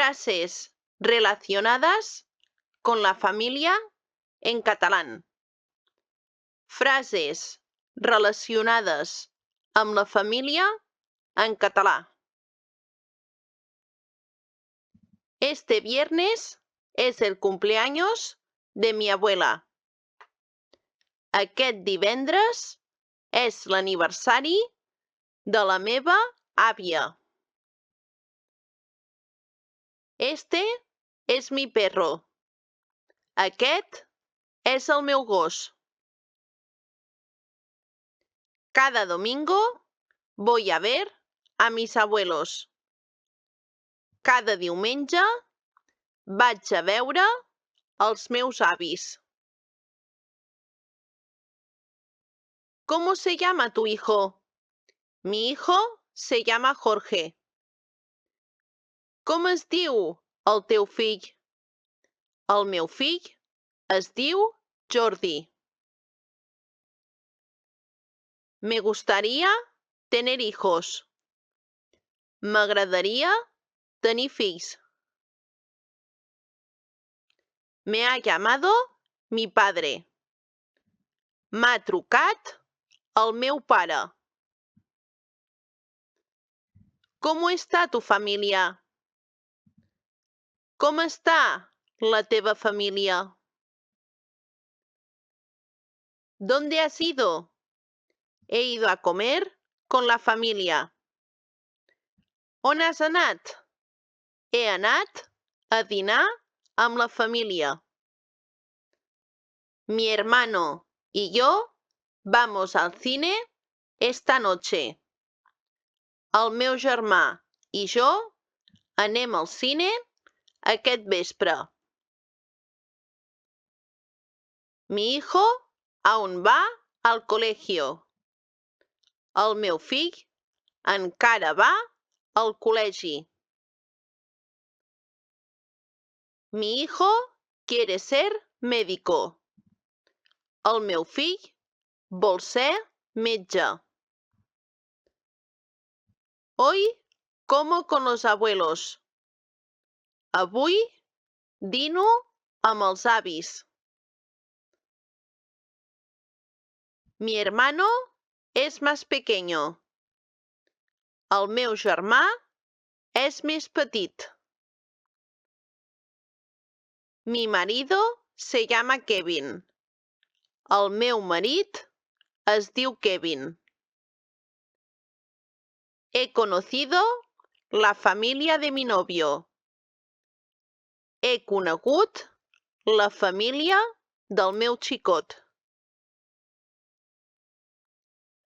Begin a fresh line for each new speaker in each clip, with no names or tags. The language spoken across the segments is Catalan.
Frases relacionadas con la familia en catalán. Frases relacionades amb la família en català. Este viernes es el cumpleaños de mi abuela. Aquest divendres és l'aniversari de la meva àvia. Este es mi perro. Aquest és el meu gos. Cada domingo voy a ver a mis abuelos. Cada diumenge vaig a veure els meus avis. ¿Cómo se llama tu hijo? Mi hijo se llama Jorge. Com es diu el teu fill? El meu fill es diu Jordi. Me gustaría tener hijos. M'agradaria tenir fills. Me ha llamado mi padre. M'ha trucat el meu pare. ¿Cómo está tu familia? Com està la teva família? ¿Dónde has ido? He ido a comer con la familia. On has anat? He anat a dinar amb la família. Mi hermano y yo vamos al cine esta noche. El meu germà i jo anem al cine aquest vespre. Mi hijo aún va al colegio. El meu fill encara va al col·legi. Mi hijo quiere ser médico. El meu fill vol ser metge. Hoy como con los abuelos. Avui dino amb els avis. Mi hermano es más pequeño. El meu germà és més petit. Mi marido se llama Kevin. El meu marit es diu Kevin. He conocido la familia de mi novio. He conegut la família del meu xicot.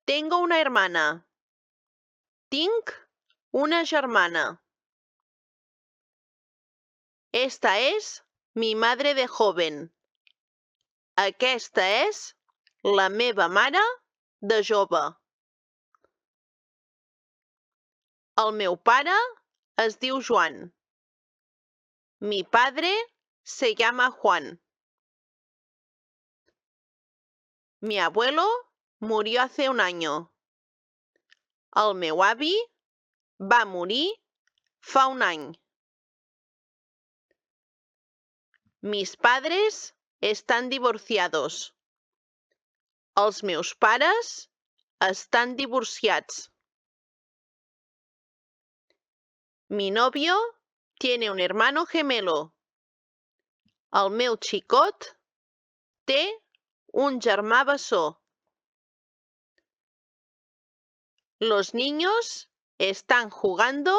Tengo una hermana. Tinc una germana. Esta es mi madre de joven. Aquesta és la meva mare de jove. El meu pare es diu Joan. Mi padre se llama Juan. Mi abuelo murió hace un año. El meu avi va morir fa un any. Mis padres están divorciados. Els meus pares estan divorciats. Mi novio tiene un hermano gemelo. El meu xicot té un germà bessó. Los niños están jugando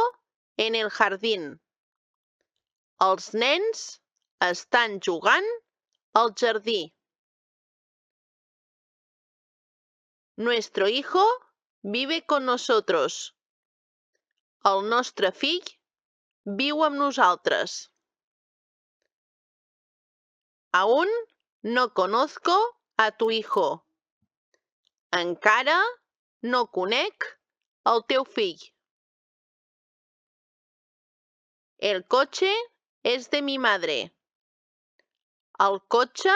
en el jardín. Els nens estan jugant al jardí. Nuestro hijo vive con nosotros. El nostre fill viu amb nosaltres. Aún no conozco a tu hijo. Encara no conec el teu fill. El coche es de mi madre. El cotxe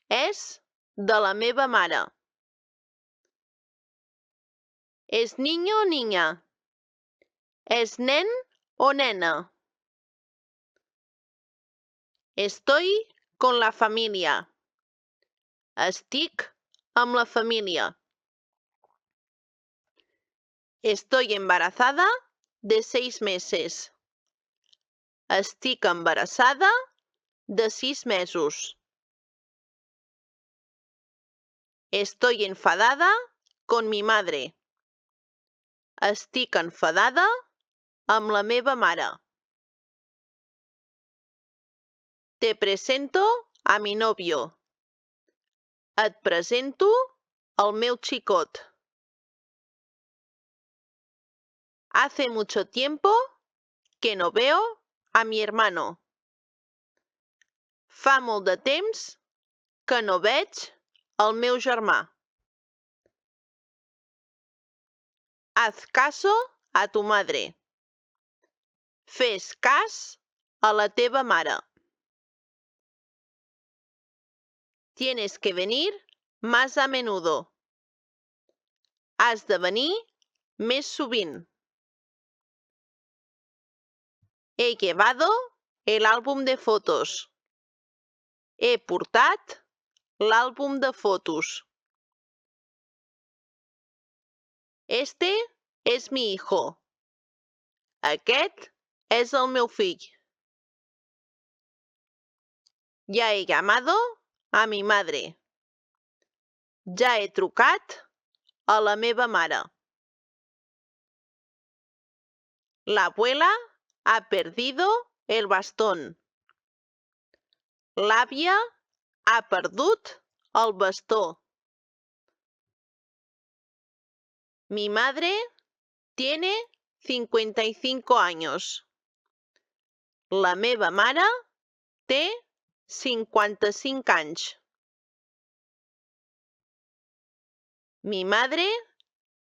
és de la meva mare. ¿Es niño o niña? És nen o nena? Estoy con la familia. Estic amb la família. Estoy embarazada de 6 meses. Estic embarassada de 6 mesos. Estoy enfadada con mi madre. Estic enfadada amb la meva mare. Te presento a mi novio. Et presento al meu xicot. Hace mucho tiempo que no veo a mi hermano. Fa molt de temps que no veig el meu germà. Haz caso a tu madre. Fes cas a la teva mare. Tienes que venir más a menudo. Has de venir més sovint. He llevado el álbum de fotos. He portat l'àlbum de fotos. Este es mi hijo. Aquest és el meu fill. Ya he llamado a mi madre. Ja he trucat a la meva mare. La abuela ha perdido el bastón. L'àvia ha perdut el bastó. Mi madre tiene 55 años. La meva mare té 55 anys. Mi madre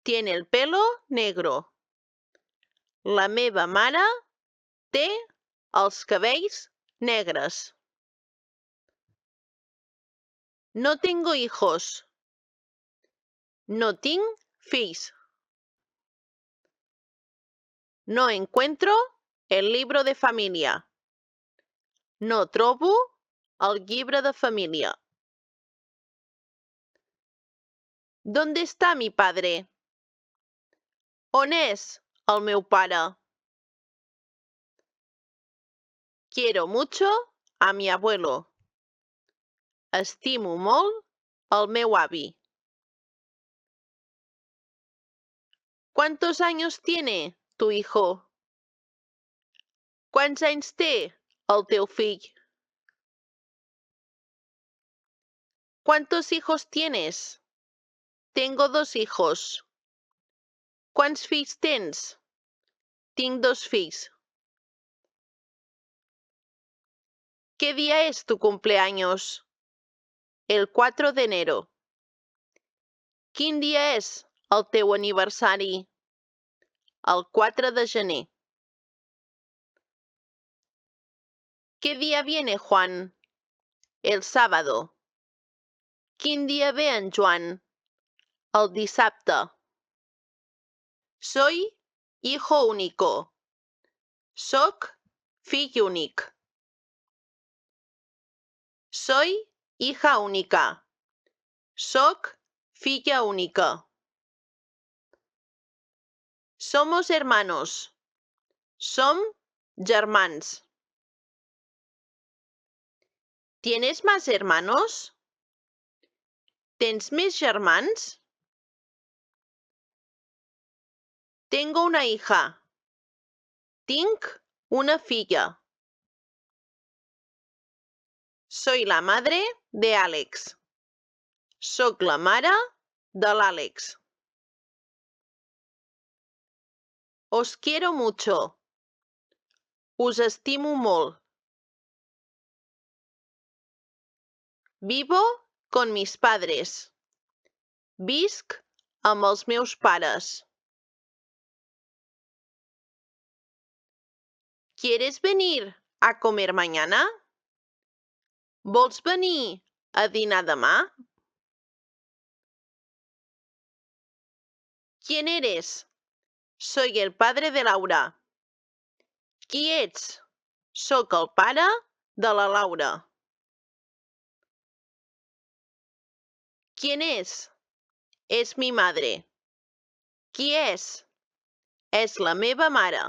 tiene el pelo negro. La meva mare té els cabells negres. No tengo hijos. No tinc fills. No encuentro el libro de familia. No trobo el llibre de família. ¿Dónde está mi padre? On és el meu pare? Quiero mucho a mi abuelo. Estimo molt el meu avi. ¿Cuántos años tiene tu hijo? Quants anys té el teu fill? ¿Cuántos hijos tienes? Tengo 2 hijos. Quants fills tens? Tinc 2 fills. ¿Qué día es tu cumpleaños? El 4 de enero. Quin dia és el teu aniversari? El 4 de gener. ¿Qué día viene Juan? El sábado. Quin dia ve en Joan? El dissabte. Soy hijo único. Soc fill únic. Soy hija única. Soc filla única. Somos hermanos. Som germans. ¿Tienes más hermanos? Tens més germans? Tengo una hija. Tinc una filla. Soy la madre de Àlex. Soc la mare de l'Àlex. Os quiero mucho. Us estimo molt. Vivo con mis padres. Visc amb els meus pares. ¿Quieres venir a comer mañana? Vols venir a dinar demà? ¿Quién eres? Soy el padre de Laura. Qui ets? Soc el pare de la Laura. ¿Quién es? És mi madre. Qui és? És la meva mare.